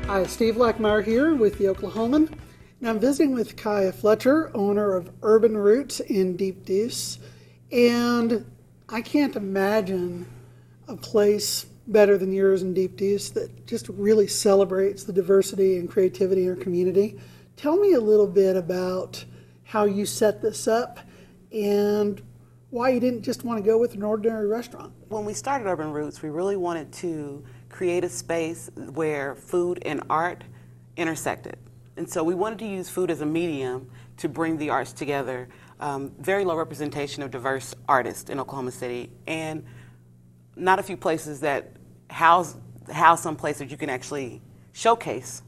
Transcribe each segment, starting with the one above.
Hi, Steve Lackmeyer here with the Oklahoman, and I'm visiting with Chaya Fletcher, owner of Urban Roots in Deep Deuce, and I can't imagine a place better than yours in Deep Deuce that just really celebrates the diversity and creativity in our community. Tell me a little bit about how you set this up and why you didn't just want to go with an ordinary restaurant. When we started Urban Roots, we really wanted to create a space where food and art intersected. And so we wanted to use food as a medium to bring the arts together. Very low representation of diverse artists in Oklahoma City, and not a few places that house some place that you can actually showcase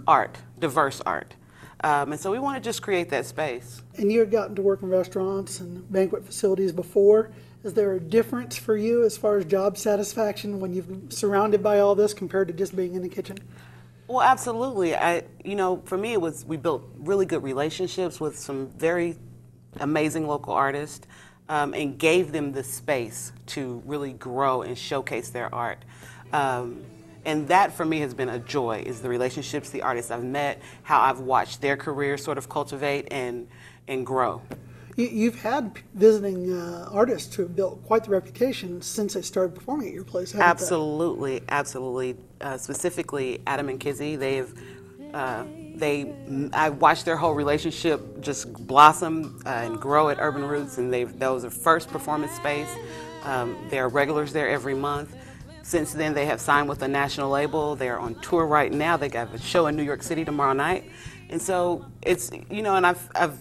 art, diverse art. And so we want to just create that space. And you had gotten to work in restaurants and banquet facilities before. Is there a difference for you as far as job satisfaction when you're surrounded by all this compared to just being in the kitchen? Well, absolutely. For me, we built really good relationships with some very amazing local artists and gave them the space to really grow and showcase their art. And that, for me, has been a joy, is the relationships, the artists I've met, how I've watched their careers sort of cultivate and grow. You've had visiting artists who have built quite the reputation since they started performing at your place, haven't Absolutely, absolutely. Specifically, Adam and Kizzy, I watched their whole relationship just blossom and grow at Urban Roots, and that was their first performance space. There are regulars there every month. Since then, they have signed with a national label. They're on tour right now. They got a show in New York City tomorrow night. And so it's, and I've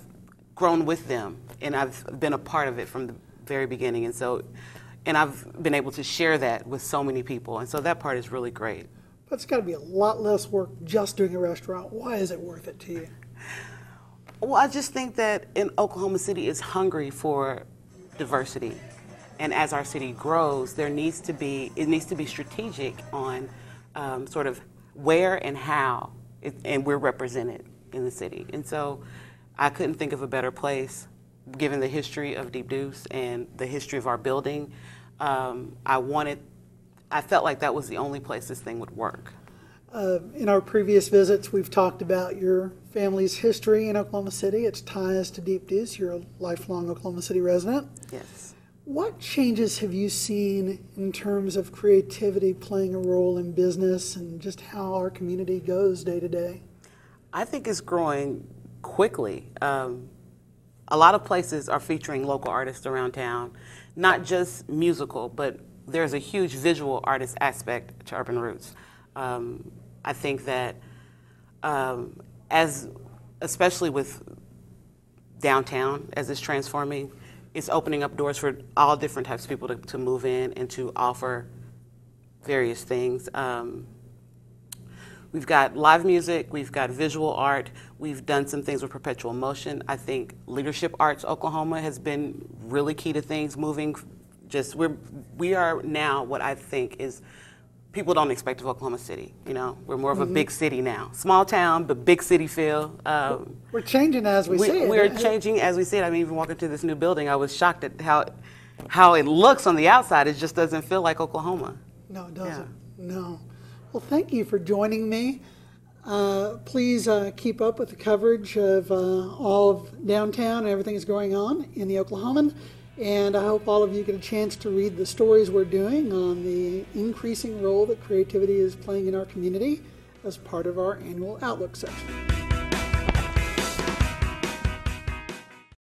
grown with them, and I've been a part of it from the very beginning. And I've been able to share that with so many people. And so that part is really great. But it's got to be a lot less work just doing a restaurant. Why is it worth it to you? Well, I just think that Oklahoma City is hungry for diversity. And as our city grows, it needs to be strategic on sort of where and how and we're represented in the city. And so I couldn't think of a better place, given the history of Deep Deuce and the history of our building. I felt like that was the only place this thing would work. In our previous visits, we've talked about your family's history in Oklahoma City, its ties to Deep Deuce. You're a lifelong Oklahoma City resident. Yes. What changes have you seen in terms of creativity playing a role in business and just how our community goes day to day? I think it's growing quickly. A lot of places are featuring local artists around town, not just musical, but there's a huge visual artist aspect to Urban Roots. I think that especially with downtown, as it's transforming, it's opening up doors for all different types of people to move in and to offer various things. We've got live music, we've got visual art, we've done some things with perpetual motion. I think Leadership Arts Oklahoma has been really key to things moving. We are now what I think is people don't expect of Oklahoma City. We're more of a big city now. Small town, but big city feel. We're changing as we see it. We're changing as we see it. I mean, even walking to this new building, I was shocked at how it looks on the outside. It just doesn't feel like Oklahoma. No, it doesn't. Yeah. No. Well, thank you for joining me. Please keep up with the coverage of all of downtown and everything that's going on in the Oklahoman. And I hope all of you get a chance to read the stories we're doing on the increasing role that creativity is playing in our community as part of our annual Outlook section.